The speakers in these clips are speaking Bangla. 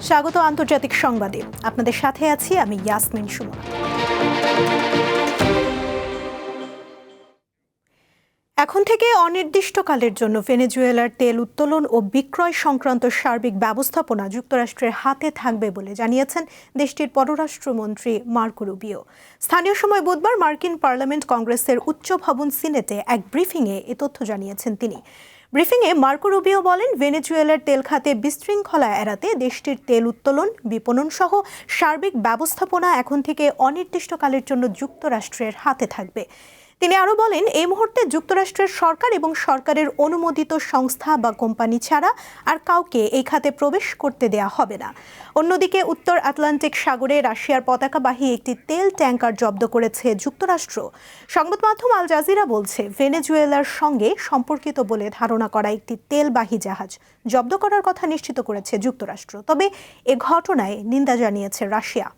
স্বাগত আন্তর্জাতিক সংবাদে। আপনাদের সাথে আছি আমি ইয়াসমিন সুমন। এখন থেকে অনির্দিষ্টকালের জন্য ভেনেজুয়েলার তেল উত্তোলন ও বিক্রয় সংক্রান্ত সার্বিক ব্যবস্থাপনা যুক্তরাষ্ট্রের হাতে থাকবে বলে জানিয়েছেন দেশটির পররাষ্ট্রমন্ত্রী মার্কো রুবিও। স্থানীয় সময় বুধবার মার্কিন পার্লামেন্ট কংগ্রেসের উচ্চ ভবন সিনেটে এক ব্রিফিংয়ে এ তথ্য জানিয়েছেন তিনি। ব্রিফিংয়ে মার্কো রুবিও বলেন, ভেনেজুয়েলার তেল খাতে বিশৃঙ্খলা এড়াতে দেশটির তেল উত্তোলন, বিপণন সহ সার্বিক ব্যবস্থাপনা এখন থেকে অনির্দিষ্টকালের জন্য যুক্তরাষ্ট্রের হাতে থাকবে। তিনি আরও বলেন, এই মুহূর্তে যুক্তরাষ্ট্রের সরকার এবং সরকারের অনুমোদিত সংস্থা বা কোম্পানি ছাড়া আর কাউকে এই খাতে প্রবেশ করতে দেয়া হবে না। অন্যদিকে উত্তর আটলান্টিক সাগরে রাশিয়ার পতাকাবাহী একটি তেল ট্যাঙ্কার জব্দ করেছে যুক্তরাষ্ট্র। সংবাদ মাধ্যম আল জাজিরা বলছে, ভেনেজুয়েলার সঙ্গে সম্পর্কিত বলে ধারণা করা একটি তেলবাহী জাহাজ জব্দ করার কথা নিশ্চিত করেছে যুক্তরাষ্ট্র। তবে এ ঘটনায় নিন্দা জানিয়েছে রাশিয়া।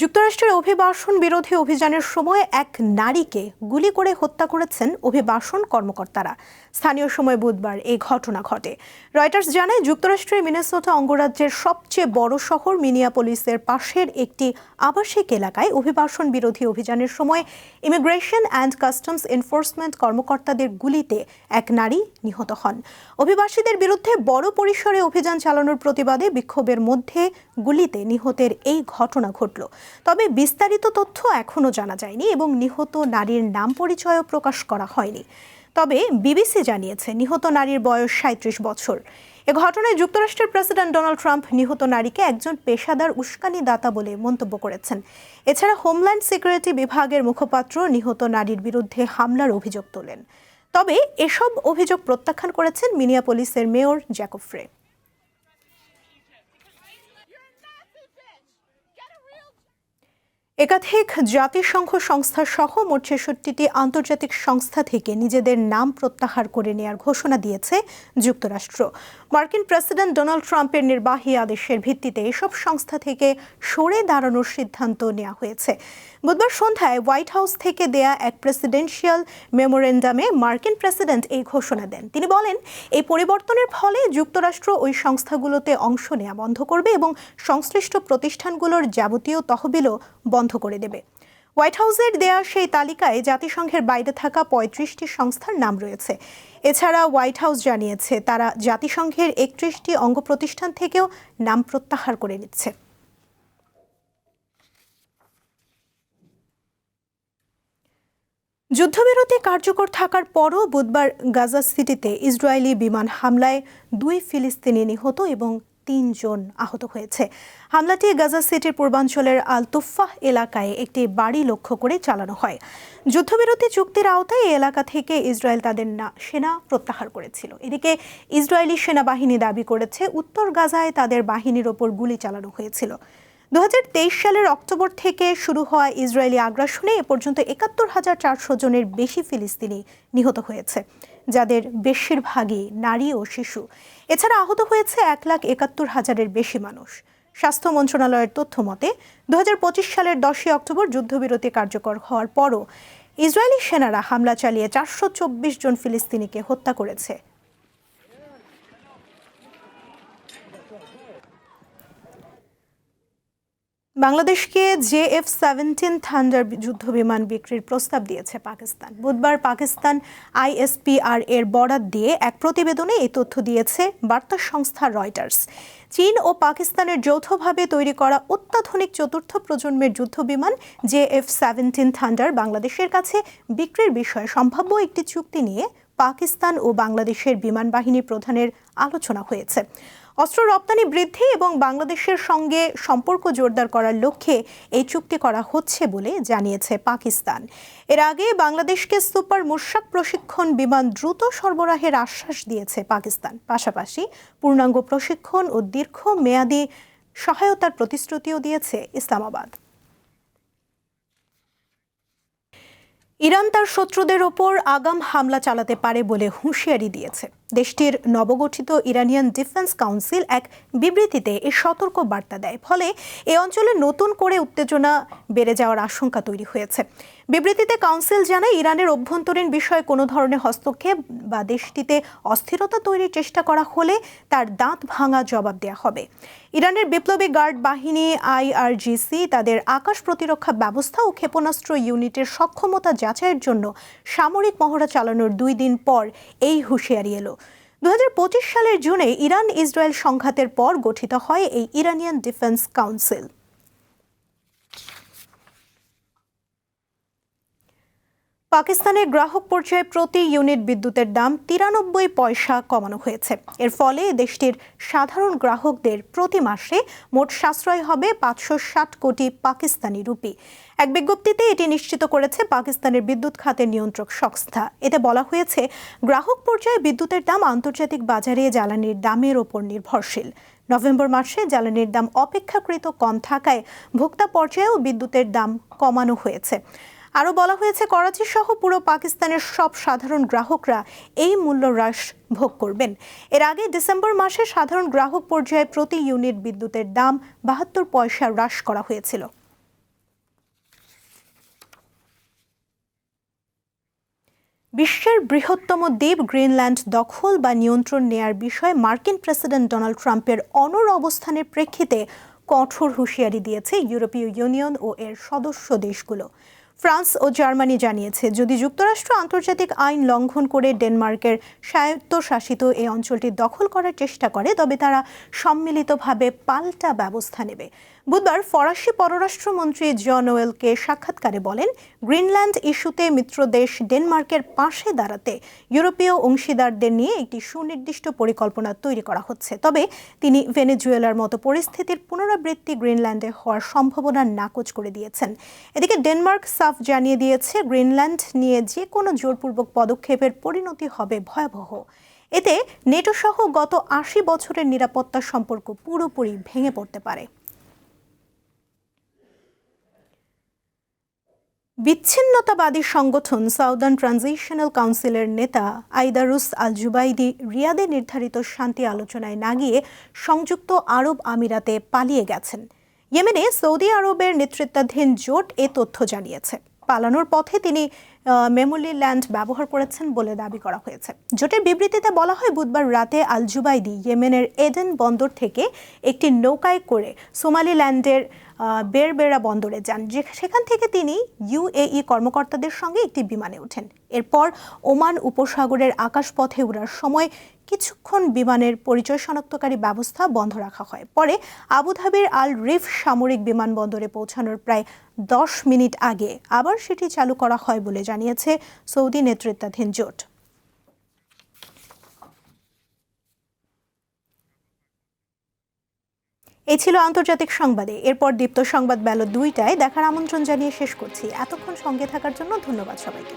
যুক্তরাষ্ট্রের অভিবাসন বিরোধী অভিযানের সময় এক নারীকে গুলি করে হত্যা করেছেন অভিবাসন কর্মকর্তারা। স্থানীয় সময় বুধবার এই ঘটনা ঘটে। রয়টার্স জানায়, যুক্তরাষ্ট্রের মিনেসোটা অঙ্গরাজ্যের সবচেয়ে বড় শহর মিনিয়াপোলিসের পাশের একটি আবাসিক এলাকায় অভিবাসন বিরোধী অভিযানের সময় ইমিগ্রেশন অ্যান্ড কাস্টমস এনফোর্সমেন্ট কর্মকর্তাদের গুলিতে এক নারী নিহত হন। অভিবাসীদের বিরুদ্ধে বড় পরিসরে অভিযান চালানোর প্রতিবাদে বিক্ষোভের মধ্যে গুলিতে নিহতের এই ঘটনা ঘটল। তবে বিস্তারিত তথ্য এখনও জানা যায়নি এবং নিহত নারীর নাম পরিচয়ও প্রকাশ করা হয়নি। তবে বিবিসি জানিয়েছে, নিহত নারীর বয়স 37 বছর। এ ঘটনায় যুক্তরাষ্ট্রের প্রেসিডেন্ট ডোনাল্ড ট্রাম্প নিহত নারীকে একজন পেশাদার উস্কানিদাতা বলে মন্তব্য করেছেন। এছাড়া হোমল্যান্ড সিকিউরিটি বিভাগের মুখপাত্র নিহত নারীর বিরুদ্ধে হামলার অভিযোগ তোলেন। তবে এসব অভিযোগ প্রত্যাখ্যান করেছেন মিনিয়াপোলিসের মেয়র জ্যাকব ফ্রে। একাধিক জাতিসংঘ সংস্থা সহ মোট ৬৬টি আন্তর্জাতিক সংস্থা থেকে নিজেদের নাম প্রত্যাহার করে নেয়ার ঘোষণা দিয়েছে যুক্তরাষ্ট্র। মার্কিন প্রেসিডেন্ট ডোনাল্ড ট্রাম্পের নির্বাহী আদেশের ভিত্তিতে এসব সংস্থা থেকে সরে দাঁড়ানোর সিদ্ধান্ত নেওয়া হয়েছে। বুধবার সন্ধ্যায় হোয়াইট হাউস থেকে দেয়া এক প্রেসিডেন্সিয়াল মেমোরেন্ডামে মার্কিন প্রেসিডেন্ট এই ঘোষণা দেন। তিনি বলেন, এই পরিবর্তনের ফলে যুক্তরাষ্ট্র ওই সংস্থাগুলোতে অংশ নেওয়া বন্ধ করবে এবং সংশ্লিষ্ট প্রতিষ্ঠানগুলোর যাবতীয় তহবিলও বন্ধ করে দেবে। হোয়াইট হাউসের দেয়া সেই তালিকায় জাতিসংঘের বাইরে থাকা ৩৫টি সংস্থার নাম রয়েছে। এছাড়া হোয়াইট হাউস জানিয়েছে, তারা জাতিসংঘের ৩১টি অঙ্গ প্রতিষ্ঠান থেকেও নাম প্রত্যাহার করে নিচ্ছে। যুদ্ধবিরতি কার্যকর থাকার পরও বুধবার গাজা সিটিতে ইসরায়েলি বিমান হামলায় ২ ফিলিস্তিনি নিহত এবং ৩ জন আহত হয়েছে। হামলাটি গাজা সিটির পূর্বাঞ্চলের আল তুফাহ এলাকায় একটি বাড়ি লক্ষ্য করে চালানো হয়। যুদ্ধবিরতি চুক্তির আওতায় এই এলাকা থেকে ইসরায়েল তাদের সেনা প্রত্যাহার করেছিল। এদিকে ইসরায়েলি সেনাবাহিনী দাবি করেছে, উত্তর গাজায় তাদের বাহিনীর ওপর গুলি চালানো হয়েছিল। ২০২৩ সালের অক্টোবর থেকে শুরু হওয়া ইসরায়েলি আগ্রাসনে এ পর্যন্ত ৭১,৪০০ জনের বেশি ফিলিস্তিনি নিহত হয়েছে, যাদের বেশিরভাগই নারী ও শিশু। এছাড়া আহত হয়েছে ১,৭১,০০০-এর বেশি মানুষ। স্বাস্থ্য মন্ত্রণালয়ের তথ্য মতে ২০২৫ সালের ১০ই অক্টোবর যুদ্ধবিরতি কার্যকর হওয়ার পরও ইসরায়েলি সেনারা হামলা চালিয়ে ৪২৪ জন ফিলিস্তিনিকে হত্যা করেছে। বাংলাদেশকে JF-17 থান্ডার যুদ্ধবিমান বিক্রির প্রস্তাব দিয়েছে পাকিস্তান। বুধবার পাকিস্তান ISPR এর বরাত দিয়ে এক প্রতিবেদনে এই তথ্য দিয়েছে বার্তা সংস্থা রয়টার্স। চীন ও পাকিস্তানের যৌথভাবে তৈরি করা অত্যাধুনিক চতুর্থ প্রজন্মের যুদ্ধবিমান JF-17 থান্ডার বাংলাদেশের কাছে বিক্রির বিষয়ে সম্ভাব্য একটি চুক্তি নিয়ে পাকিস্তান ও বাংলাদেশের বিমান বাহিনী প্রধানের আলোচনা হয়েছে। অস্ত্র রপ্তানি বৃদ্ধি এবং বাংলাদেশের সঙ্গে সম্পর্ক জোরদার করার লক্ষ্যে এই চুক্তি করা হচ্ছে বলে জানিয়েছে পাকিস্তান। এর আগে বাংলাদেশকে সুপার মুশাক প্রশিক্ষণ বিমান দ্রুত সরবরাহের আশ্বাস দিয়েছে পাকিস্তান। পাশাপাশি পূর্ণাঙ্গ প্রশিক্ষণ ও দীর্ঘমেয়াদী সহায়তার প্রতিশ্রুতিও দিয়েছে ইসলামাবাদ। ইরান তার শত্রুদের ওপর আগাম হামলা চালাতে পারে বলে হুঁশিয়ারি দিয়েছে। দেশটির নবগঠিত ইরানিয়ান ডিফেন্স কাউন্সিল এক বিবৃতিতে এ সতর্ক বার্তা দেয়। ফলে এ অঞ্চলে নতুন করে উত্তেজনা বেড়ে যাওয়ার আশঙ্কা তৈরি হয়েছে। বিবৃতিতে কাউন্সিল জানায়, ইরানের অভ্যন্তরীণ বিষয়ে কোনো ধরনের হস্তক্ষেপ বা দেশটিতে অস্থিরতা তৈরির চেষ্টা করা হলে তার দাঁত ভাঙা জবাব দেওয়া হবে। ইরানের বিপ্লবী গার্ড বাহিনী IRGC তাদের আকাশ প্রতিরক্ষা ব্যবস্থা ও ক্ষেপণাস্ত্র ইউনিটের সক্ষমতা যাচাইয়ের জন্য সামরিক মহড়া চালানোর 2 দিন পর এই হুঁশিয়ারি এলো। 2025 সালের জুনে ইরান ইসরায়েল সংঘাতের পর গঠিত হয় এই ইরানিয়ান ডিফেন্স কাউন্সিল। পাকিস্তানের গ্রাহক পর্যায়ে প্রতি ইউনিট বিদ্যুতের দাম 93 পয়সা কমানো হয়েছে। এর ফলে দেশটির সাধারণ গ্রাহকদের প্রতি মাসে মোট সাশ্রয় হবে 560 কোটি পাকিস্তানি রুপি। এক বিজ্ঞপ্তিতে এটি নিশ্চিত করেছে পাকিস্তানের বিদ্যুৎ খাতের নিয়ন্ত্রক সংস্থা। এতে বলা হয়েছে, গ্রাহক পর্যায়ে বিদ্যুতের দাম আন্তর্জাতিক বাজারে জ্বালানির দামের ওপর নির্ভরশীল। নভেম্বর মাসে জ্বালানির দাম অপেক্ষাকৃত কম থাকায় ভোক্তা পর্যায়েও বিদ্যুতের দাম কমানো হয়েছে। আরও বলা হয়েছে, করাচি সহ পুরো পাকিস্তানের সব সাধারণ গ্রাহকরা এই মূল্য হ্রাস ভোগ করবেন। এর আগে ডিসেম্বর মাসে সাধারণ গ্রাহক পর্যায়ে প্রতি ইউনিট বিদ্যুতের দাম 72 পয়সা হ্রাস করা হয়েছিল। বিশ্বের বৃহত্তম দ্বীপ গ্রিনল্যান্ড দখল বা নিয়ন্ত্রণ নেয়ার বিষয়ে মার্কিন প্রেসিডেন্ট ডোনাল্ড ট্রাম্পের অনড় অবস্থানের প্রেক্ষিতে কঠোর হুঁশিয়ারি দিয়েছে ইউরোপীয় ইউনিয়ন ও এর সদস্য দেশগুলো। ফ্রান্স ও জার্মানি জানিয়েছে, যদি যুক্তরাষ্ট্র আন্তর্জাতিক আইন লঙ্ঘন করে ডেনমার্কের স্বায়ত্তশাসিত এই অঞ্চলটি দখল করার চেষ্টা করে, তবে তারা সম্মিলিতভাবে পাল্টা ব্যবস্থা নেবে। বুধবার ফরাসি পররাষ্ট্রমন্ত্রী জন নোয়েলকে সাক্ষাৎকারে বলেন, গ্রিনল্যান্ড ইস্যুতে মিত্র দেশ ডেনমার্কের পাশে দাঁড়াতে ইউরোপীয় অংশীদারদের নিয়ে একটি সুনির্দিষ্ট পরিকল্পনা তৈরি করা হচ্ছে। তবে তিনি ভেনেজুয়েলার মতো পরিস্থিতির পুনরাবৃত্তি গ্রিনল্যান্ডে হওয়ার সম্ভাবনা নাকচ করে দিয়েছেন। এদিকে ডেনমার্ক সাফ জানিয়ে দিয়েছে, গ্রিনল্যান্ড নিয়ে যে কোনো জোরপূর্বক পদক্ষেপের পরিণতি হবে ভয়াবহ। এতে নেটো সহ গত 80 বছরের নিরাপত্তা সম্পর্ক পুরোপুরি ভেঙে পড়তে পারে। বিচ্ছিন্নতাবাদী সংগঠন সাউদার্ন ট্রানজিশনাল কাউন্সিলের নেতা আইদারুস আল জুবাইদি রিয়াদে নির্ধারিত শান্তি আলোচনায় না গিয়ে সংযুক্ত আরব আমিরাতে পালিয়ে গেছেন। ইয়েমেনে সৌদি আরবের নেতৃত্বাধীন জোট এ তথ্য জানিয়েছে। পালানোর পথে তিনি মেমোরিল্যান্ড ব্যবহার করেছেন বলে দাবি করা হয়েছে। জোটের বিবৃতিতে বলা হয়, বুধবার রাতে আল জুবাইদি ইয়েমেনের এডেন বন্দর থেকে একটি নৌকায় করে সোমালিল্যান্ডের বেরবেরা বন্দরে যান। সেখান থেকে তিনি UAE কর্মকর্তাদের সঙ্গে একটি বিমানে ওঠেন। এরপর ওমান উপসাগরের আকাশপথে ওড়ার সময় কিছুক্ষণ বিমানের পরিচয় শনাক্তকারী ব্যবস্থা বন্ধ রাখা হয়। পরে আবুধাবির আল রিফ সামরিক বিমানবন্দরে পৌঁছানোর প্রায় 10 মিনিট আগে আবার সেটি চালু করা হয় বলে জানিয়েছে সৌদি নেতৃত্বাধীন জোট। এই ছিল আন্তর্জাতিক সংবাদে। এরপর দীপ্ত সংবাদ বেলা 2টায় দেখার আমন্ত্রণ জানিয়ে শেষ করছি। এতক্ষণ সঙ্গে থাকার জন্য ধন্যবাদ সবাইকে।